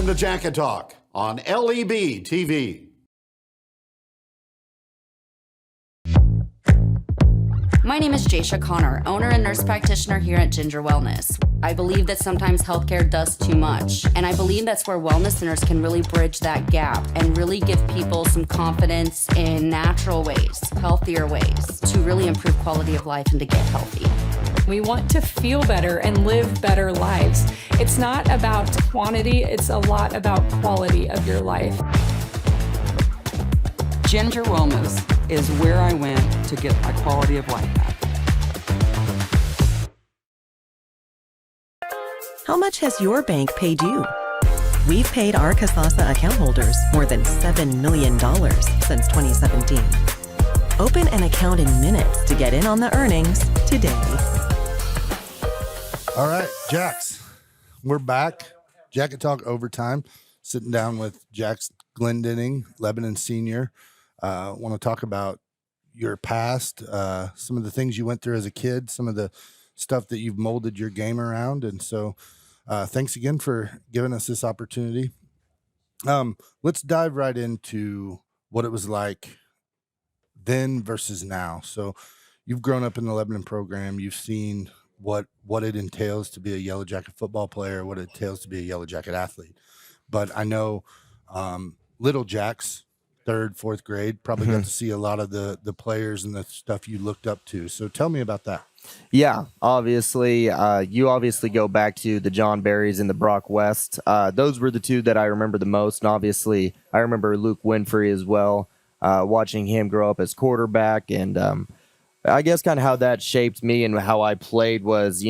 to Jacket Talk on LEB TV. My name is Jaisha Connor, owner and nurse practitioner here at Ginger Wellness. I believe that sometimes healthcare does too much, and I believe that's where wellness centers can really bridge that gap and really give people some confidence in natural ways, healthier ways, to really improve quality of life and to get healthy. We want to feel better and live better lives. It's not about quantity, it's a lot about quality of your life. Ginger Wellness is where I went to get my quality of life back. How much has your bank paid you? We've paid our Kasasa account holders more than $7 million since 2017. Open an account in minutes to get in on the earnings today. All right, Jax, we're back. Jacket Talk Overtime, sitting down with Jax Glendenning, Lebanon senior. Want to talk about your past, some of the things you went through as a kid, some of the stuff that you've molded your game around. And so thanks again for giving us this opportunity. Let's dive right into what it was like then versus now. So you've grown up in the Lebanon program. You've seen what it entails to be a Yellowjacket football player, what it entails to be a Yellowjacket athlete. But I know little Jax, 3rd, 4th grade, probably got to see a lot of the players and the stuff you looked up to. So tell me about that. Yeah, obviously, you obviously go back to the John Berrys and the Brock West. Those were the two that I remember the most. And obviously, I remember Luke Winfrey as well, watching him grow up as quarterback. And I guess kind of how that shaped me and how I played was,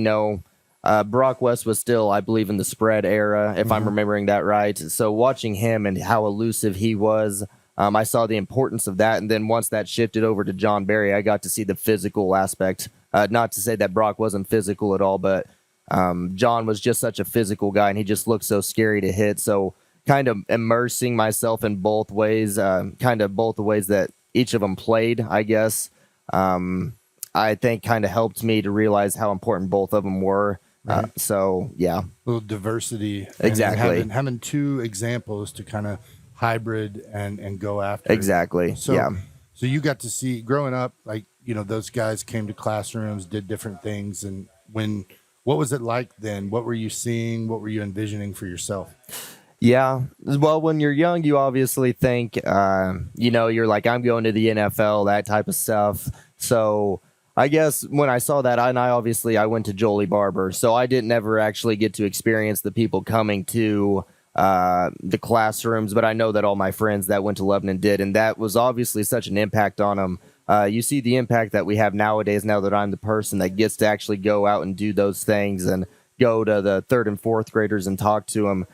Brock West was still, I believe, in the spread era, if I'm remembering that right. So watching him and how elusive he was, I saw the importance of that. And then once that shifted over to John Berry, I got to see the physical aspect. Not to say that Brock wasn't physical at all, but John was just such a physical guy, and he just looked so scary to hit. So kind of immersing myself in both ways, kind of both the ways that each of them played, I guess, I think kind of helped me to realize how important both of them were. Right. So, yeah. A little diversity. Exactly. And having two examples to kind of hybrid and go after. Exactly. So, yeah. So you got to see growing up, like, those guys came to classrooms, did different things. And what was it like then? What were you seeing? What were you envisioning for yourself? Yeah. Well, when you're young, you obviously think, you're like, I'm going to the NFL, that type of stuff. So I guess when I saw that, I went to Jolie Barber. So I didn't ever actually get to experience the people coming to the classrooms, but I know that all my friends that went to Lebanon did, and that was obviously such an impact on them. You see the impact that we have nowadays, now that I'm the person that gets to actually go out and do those things and go to the 3rd and 4th graders and talk to them,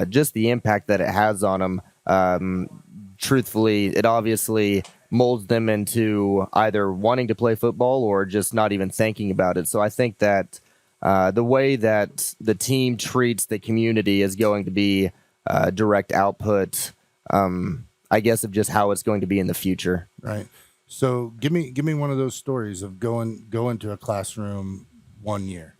just the impact that it has on them. Truthfully, it obviously molds them into either wanting to play football or just not even thinking about it. So I think that the way that the team treats the community is going to be direct output, I guess, of just how it's going to be in the future. Right. So give me one of those stories of going to a classroom one year.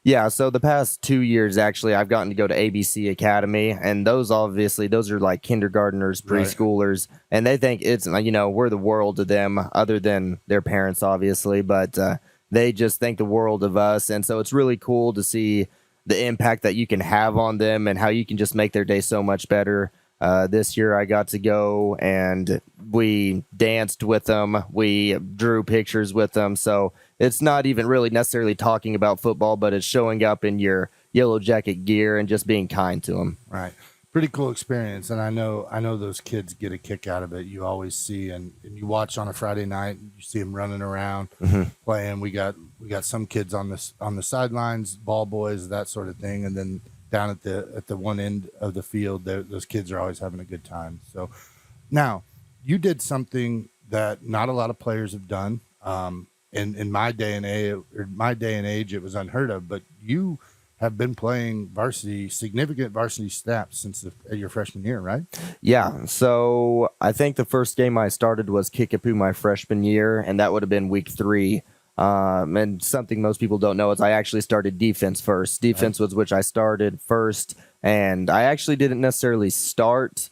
Yeah, so the past 2 years, actually, I've gotten to go to ABC Academy, and those are like kindergartners, preschoolers, right. And they think it's, we're the world to them, other than their parents, obviously, but they just think the world of us. And so it's really cool to see the impact that you can have on them and how you can just make their day so much better. This year I got to go and we danced with them. We drew pictures with them. So it's not even really necessarily talking about football, but it's showing up in your Yellowjacket gear and just being kind to them. Right. Pretty cool experience. And I know those kids get a kick out of it. You always see, and you watch on a Friday night, you see them running around, playing. We got some kids on the sidelines, ball boys, that sort of thing. And then down at the one end of the field, those kids are always having a good time. So now you did something that not a lot of players have done. In my day and age, it was unheard of, but you have been playing significant varsity snaps since your freshman year, right? Yeah. So I think the first game I started was Kickapoo my freshman year, and that would have been week 3. And something most people don't know is I actually started defense first. Defense was which I started first. And I actually didn't necessarily start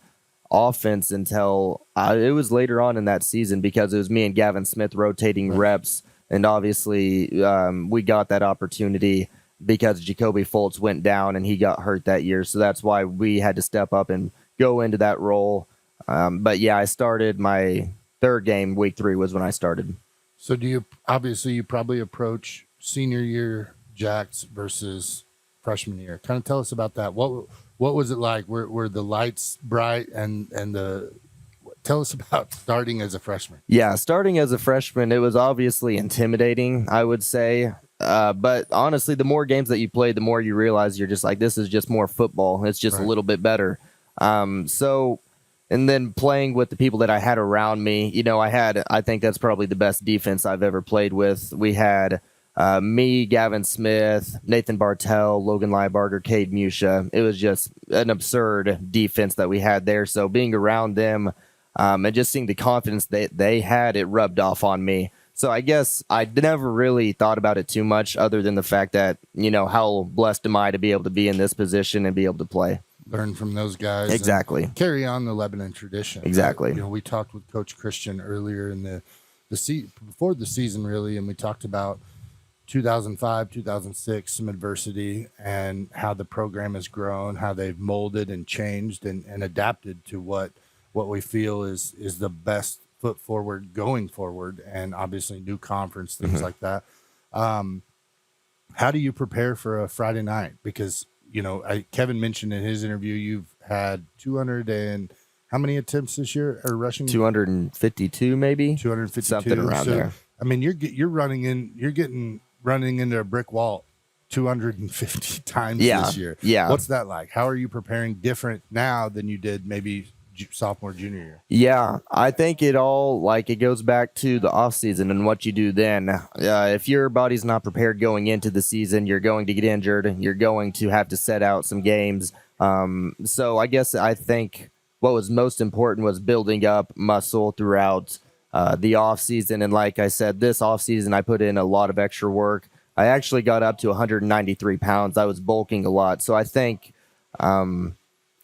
offense until it was later on in that season because it was me and Gavin Smith rotating reps. And obviously we got that opportunity because Jacoby Fultz went down and he got hurt that year. So that's why we had to step up and go into that role. But yeah, I started my third game, week 3 was when I started. So you probably approach senior year Jax versus freshman year. Kind of tell us about that. What was it like? Were the lights bright and tell us about starting as a freshman. Yeah, starting as a freshman, it was obviously intimidating, I would say. But honestly, the more games that you play, the more you realize you're just like, this is just more football. It's just a little bit better. And then playing with the people that I had around me, I think that's probably the best defense I've ever played with. We had me, Gavin Smith, Nathan Bartell, Logan Liebarger, Cade Musha. It was just an absurd defense that we had there. So being around them and just seeing the confidence that they had, it rubbed off on me. So I guess I never really thought about it too much other than the fact that, how blessed am I to be able to be in this position and be able to play. Learn from those guys. Exactly. Carry on the Lebanon tradition. Exactly. We talked with Coach Christian earlier in before the season, really, and we talked about 2005, 2006, some adversity and how the program has grown, how they've molded and changed and adapted to what we feel is the best foot forward going forward, and obviously new conference, things like that. How do you prepare for a Friday night? Because, Kevin mentioned in his interview, you've had 200 and how many attempts this year or rushing? 252, maybe 252, something around there. I mean, you're running into a brick wall 250 times this year. Yeah. What's that like? How are you preparing different now than you did maybe sophomore, junior year? Yeah, I think it goes back to the off season and what you do then. If your body's not prepared going into the season, you're going to get injured. You're going to have to set out some games. So I think what was most important was building up muscle throughout the off season. And like I said, this off season, I put in a lot of extra work. I actually got up to 193 pounds. I was bulking a lot. So I think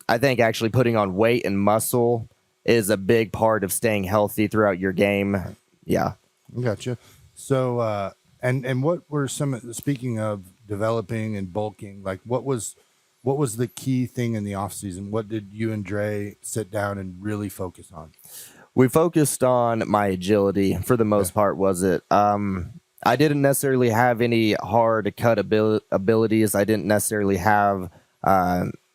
actually putting on weight and muscle is a big part of staying healthy throughout your game. Yeah. Gotcha. So, and what were speaking of developing and bulking, like what was the key thing in the off season? What did you and Dre sit down and really focus on? We focused on my agility for the most part, was it? I didn't necessarily have any hard cut abilities. I didn't necessarily have,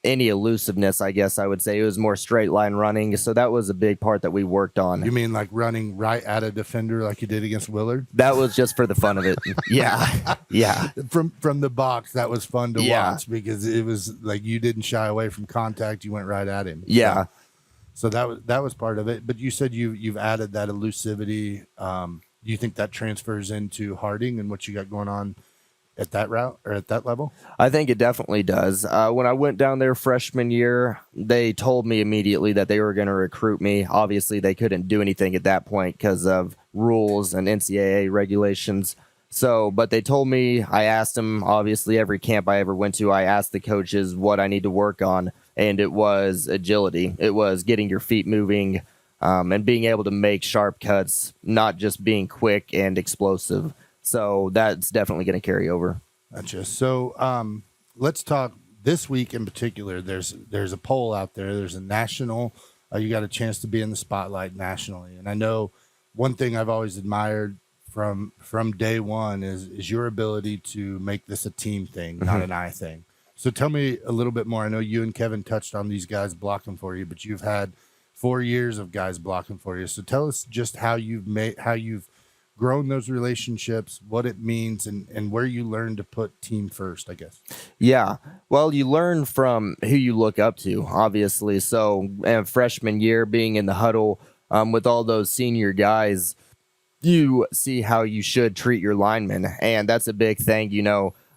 any elusiveness, I guess I would say. It was more straight line running. So that was a big part that we worked on. You mean like running right at a defender like you did against Willard? That was just for the fun of it. Yeah. Yeah. From the box, that was fun to watch because it was like you didn't shy away from contact. You went right at him. Yeah. So that was part of it. But you said you've added that elusivity. Do you think that transfers into Harding and what you got going on at that route or at that level? I think it definitely does. When I went down there freshman year, they told me immediately that they were going to recruit me. Obviously, they couldn't do anything at that point because of rules and NCAA regulations. But they told me, I asked them, obviously, every camp I ever went to, I asked the coaches what I need to work on. And it was agility. It was getting your feet moving and being able to make sharp cuts, not just being quick and explosive. So that's definitely going to carry over. Gotcha. So let's talk this week in particular. There's a poll out there. There's a national. You got a chance to be in the spotlight nationally. And I know one thing I've always admired from day one is your ability to make this a team thing, not an I thing. So tell me a little bit more. I know you and Kevin touched on these guys blocking for you, but you've had 4 years of guys blocking for you. So tell us just how you've grown those relationships, what it means, and where you learn to put team first, I guess. Yeah. Well, you learn from who you look up to, obviously. So freshman year, being in the huddle with all those senior guys, you see how you should treat your linemen. And that's a big thing.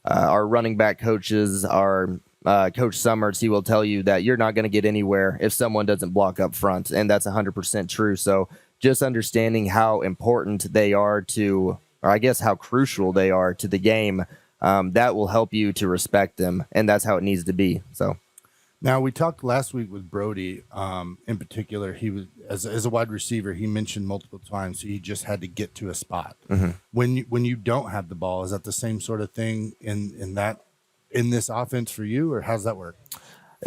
Our running back coaches, our Coach Summers, he will tell you that you're not going to get anywhere if someone doesn't block up front. And that's 100% true. So just understanding how important they are to, or I guess how crucial they are to the game, that will help you to respect them. And that's how it needs to be. So, Now, we talked last week with Brody. In particular, he was as a wide receiver. He mentioned multiple times he just had to get to a spot. When you don't have the ball, is that the same sort of thing in this offense for you, or how's that work?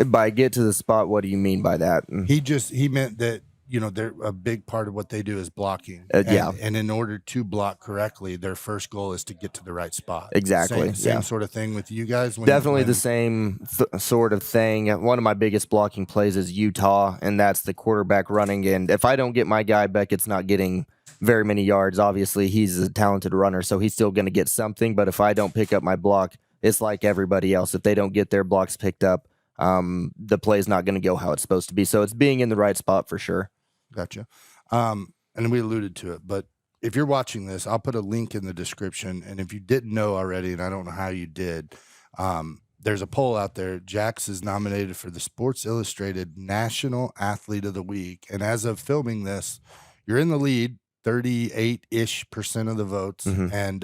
By get to the spot, what do you mean by that? He meant that they're a big part of what they do is blocking. And in order to block correctly, their first goal is to get to the right spot. Exactly. Same sort of thing with you guys. Definitely the same sort of thing. One of my biggest blocking plays is Utah, and that's the quarterback running. And if I don't get my guy, Beckett's not getting very many yards. Obviously, he's a talented runner, so he's still going to get something. But if I don't pick up my block, it's like everybody else. If they don't get their blocks picked up, the play's not going to go how it's supposed to be. So it's being in the right spot for sure. Gotcha. And we alluded to it, but if you're watching this, I'll put a link in the description. And if you didn't know already, and I don't know how you did, there's a poll out there. Jax is nominated for the Sports Illustrated National Athlete of the Week. And as of filming this, you're in the lead, 38-ish% of the votes. And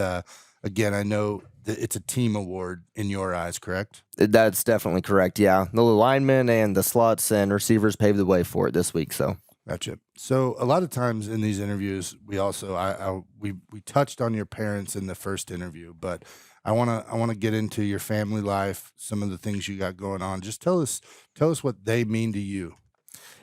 again, I know that it's a team award in your eyes, correct? That's definitely correct, yeah. The linemen and the slots and receivers paved the way for it this week, so. Gotcha. So a lot of times in these interviews, we also we touched on your parents in the first interview, but I want to get into your family life, some of the things you got going on. Just tell us what they mean to you.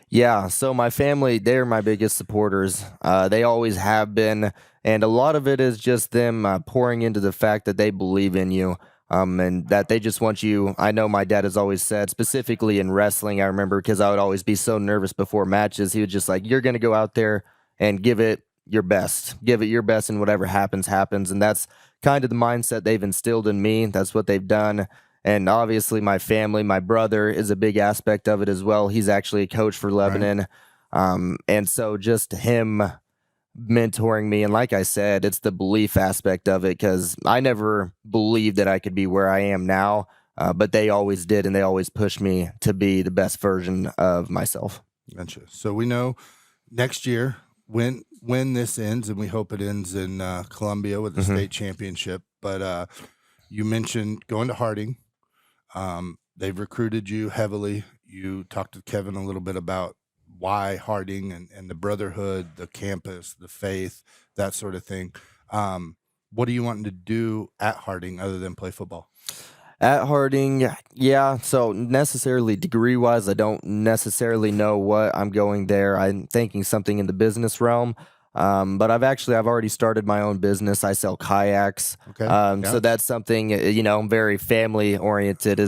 Yeah, so my family, they're my biggest supporters. They always have been, and a lot of it is just them pouring into the fact that they believe in you. And that they just want you. I know my dad has always said, specifically in wrestling, I remember, because I would always be so nervous before matches. He was just like, you're going to go out there and give it your best. Give it your best, and whatever happens, happens. And that's kind of the mindset they've instilled in me. That's what they've done. And obviously my family, my brother is a big aspect of it as well. He's actually a coach for Lebanon. Right. And so just him mentoring me, and like I said, it's the belief aspect of it, because I never believed that I could be where I am now, but they always did, and they always pushed me to be the best version of myself. Gotcha. So we know next year when this ends, and we hope it ends in Columbia with the state championship, but you mentioned going to Harding. They've recruited you heavily. You talked to Kevin a little bit about why Harding and the brotherhood, the campus, the faith, that sort of thing. What are you wanting to do at Harding other than play football? At Harding, yeah. So necessarily degree-wise, I don't necessarily know what I'm going there. I'm thinking something in the business realm. But I've already started my own business. I sell kayaks. Okay. So that's something, I'm very family oriented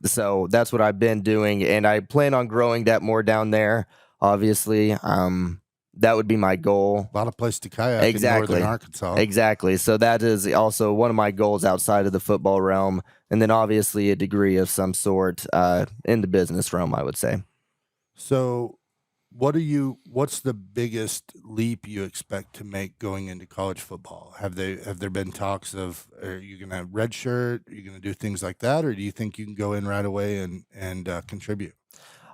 So that's what I've been doing, and I plan on growing that more down there. Obviously, that would be my goal. A lot of places to kayak in northern Arkansas. Exactly. So that is also one of my goals outside of the football realm, and then obviously a degree of some sort in the business realm, I would say. So what's the biggest leap you expect to make going into college football? Have there been talks of, are you going to redshirt? Are you going to do things like that? Or do you think you can go in right away and contribute?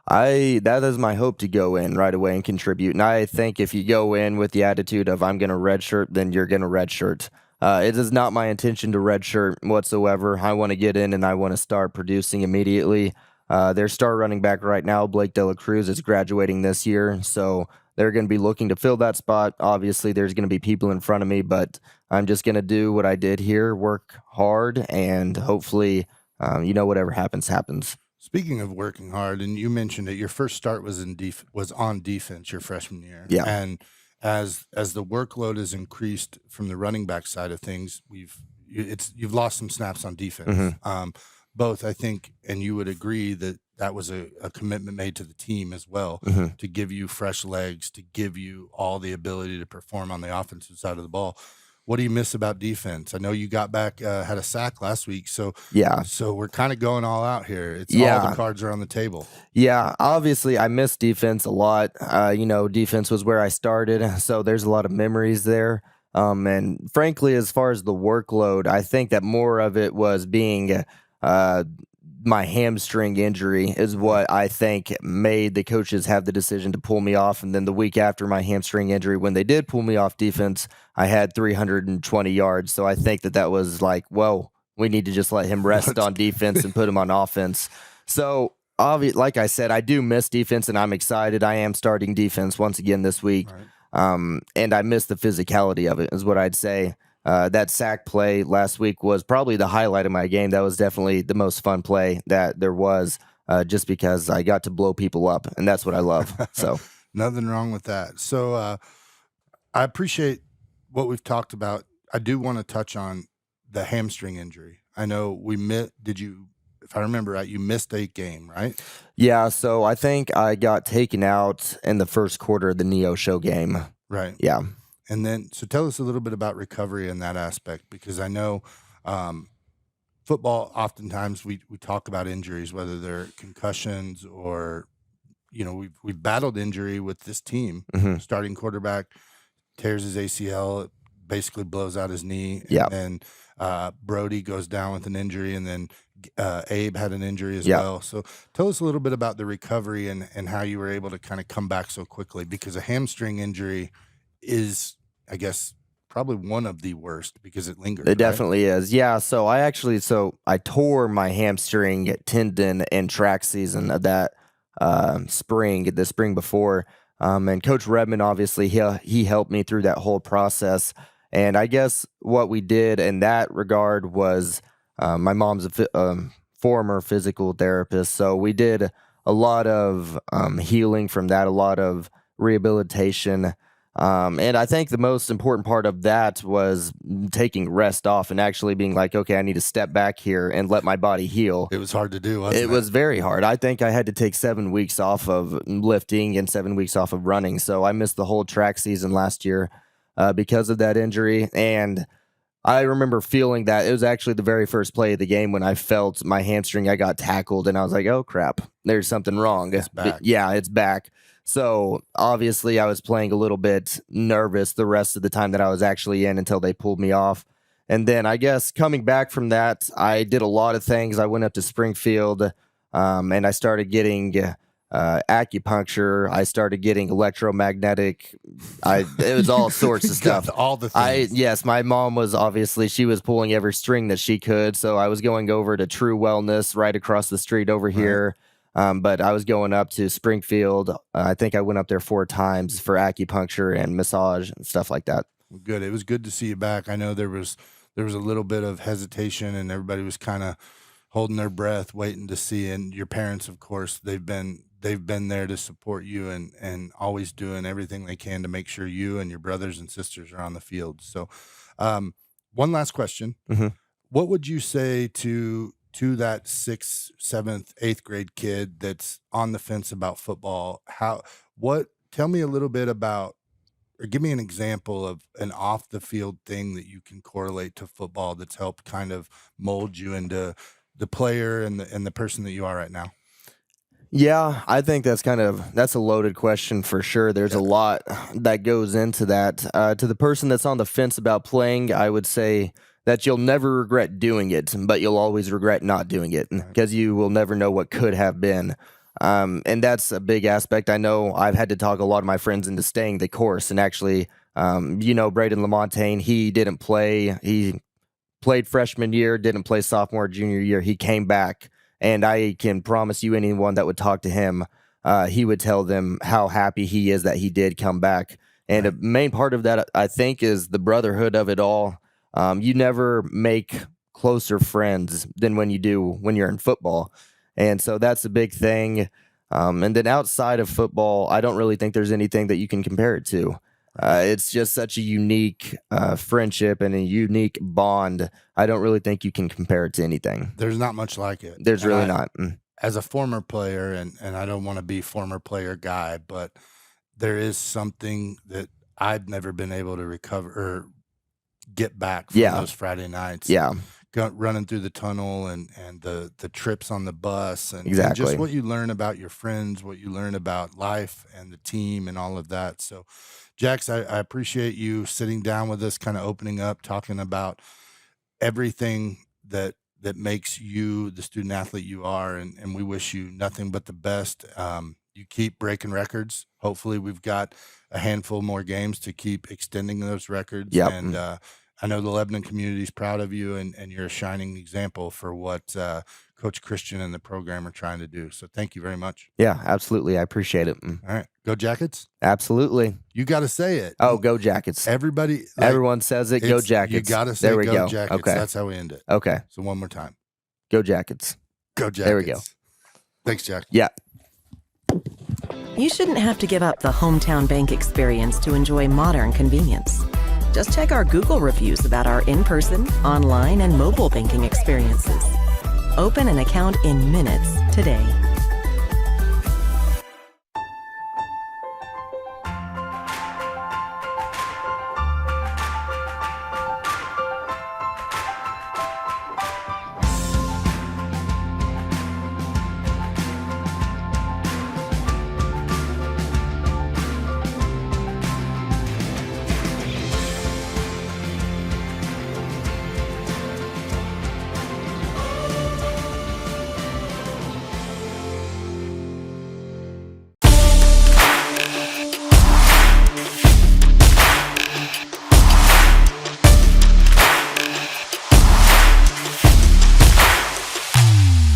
That is my hope, to go in right away and contribute. And I think if you go in with the attitude of I'm going to redshirt, then you're going to redshirt. It is not my intention to redshirt whatsoever. I want to get in and I want to start producing immediately. Their star running back right now, Blake De La Cruz, is graduating this year, so they're going to be looking to fill that spot. Obviously, there's going to be people in front of me, but I'm just going to do what I did here, work hard, and hopefully, whatever happens, happens. Speaking of working hard, and you mentioned it, your first start was on defense your freshman year. Yeah. And as the workload has increased from the running back side of things, you've lost some snaps on defense. Both, I think, and you would agree that was a commitment made to the team as well, to give you fresh legs, to give you all the ability to perform on the offensive side of the ball. What do you miss about defense? I know you got back, had a sack last week, so yeah. So we're kind of going all out here. It's all the cards are on the table. Yeah, obviously I miss defense a lot. Defense was where I started, so there's a lot of memories there. And frankly, as far as the workload, I think that more of it was being my hamstring injury is what I think made the coaches have the decision to pull me off. And then the week after my hamstring injury, when they did pull me off defense, I had 320 yards. So I think that was like, whoa, we need to just let him rest on defense and put him on offense. So like I said, I do miss defense, and I'm excited. I am starting defense once again this week. Right. And I miss the physicality of it, is what I'd say. That sack play last week was probably the highlight of my game. That was definitely the most fun play that there was, just because I got to blow people up, and that's what I love. So Nothing wrong with that. So I appreciate what we've talked about. I do want to touch on the hamstring injury. I know if I remember right, you missed a game, right? yeah, so I think I got taken out in the first quarter of the Neo show game. Right. Yeah. And then, so tell us a little bit about recovery in that aspect, because I know football, oftentimes we talk about injuries, whether they're concussions or, we've battled injury with this team. Mhm. Starting quarterback tears his ACL, it basically blows out his knee. Yep. And then Brody goes down with an injury, and then Abe had an injury as Yep. well. So tell us a little bit about the recovery and how you were able to kind of come back so quickly, because a hamstring injury is, I guess, probably one of the worst because it lingers. It definitely is. Yeah. So I tore my hamstring tendon in track season of that the spring before. And Coach Redmond, obviously, he helped me through that whole process. And I guess what we did in that regard was, my mom's a former physical therapist. So we did a lot of healing from that, a lot of rehabilitation. And I think the most important part of that was taking rest off and actually being like, okay, I need to step back here and let my body heal. It was hard to do, wasn't it? It was very hard. I think I had to take 7 weeks off of lifting and 7 weeks off of running. So I missed the whole track season last year because of that injury. And I remember feeling that it was actually the very first play of the game when I felt my hamstring. I got tackled, and I was like, oh, crap, there's something wrong. It's back. Yeah, it's back. So obviously I was playing a little bit nervous the rest of the time that I was actually in until they pulled me off. And then I guess coming back from that, I did a lot of things. I went up to Springfield, and I started getting acupuncture. I started getting electromagnetic. It was all sorts of stuff. All the things. Yes, my mom was she was pulling every string that she could. So I was going over to True Wellness right across the street over here. But I was going up to Springfield. I think I went up there 4 times for acupuncture and massage and stuff like that. Good. It was good to see you back. I know there was a little bit of hesitation, and everybody was kind of holding their breath, waiting to see. And your parents, of course, they've been there to support you and always doing everything they can to make sure you and your brothers and sisters are on the field. So, one last question. Mhm. What would you say to that 6th, 7th, 8th grade kid that's on the fence about football? Tell me a little bit about, or give me an example of an off the field thing that you can correlate to football that's helped kind of mold you into the player and the person that you are right now. Yeah, I think that's a loaded question for sure. There's a lot that goes into that. To the person that's on the fence about playing, I would say that you'll never regret doing it, but you'll always regret not doing it because you will never know what could have been. And that's a big aspect. I know I've had to talk a lot of my friends into staying the course. And actually, Braden LaMontagne, he didn't play. He played freshman year, didn't play sophomore, junior year. He came back. And I can promise you, anyone that would talk to him, he would tell them how happy he is that he did come back. And a main part of that, I think, is the brotherhood of it all. You never make closer friends than when you do when you're in football. And so that's a big thing. And then outside of football, I don't really think there's anything that you can compare it to. It's just such a unique friendship and a unique bond. I don't really think you can compare it to anything. There's not much like it. There's really not. As a former player, and I don't want to be former player guy, but there is something that I've never been able to recover or get back from those Friday nights. Yeah. Running through the tunnel and the trips on the bus and just what you learn about your friends, what you learn about life and the team and all of that. So, Jax, I appreciate you sitting down with us, kind of opening up, talking about everything that makes you the student athlete you are. And we wish you nothing but the best. You keep breaking records. Hopefully we've got a handful more games to keep extending those records. Yep. And I know the Lebanon community is proud of you, and you're a shining example for what Coach Christian and the program are trying to do. So thank you very much. Yeah, absolutely. I appreciate it. All right. Go Jackets. Absolutely. You got to say it. Oh, go Jackets. Everybody. Everyone says it. Go it's- Jackets. You got to say there we go Jackets. Okay. That's how we end it. Okay. So one more time. Go Jackets. Go Jackets. There we go. Thanks, Jack. Yeah. You shouldn't have to give up the hometown bank experience to enjoy modern convenience. Just check our Google reviews about our in-person, online, and mobile banking experiences. Open an account in minutes today.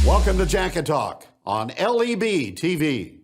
Welcome to Jacket Talk on LEB TV.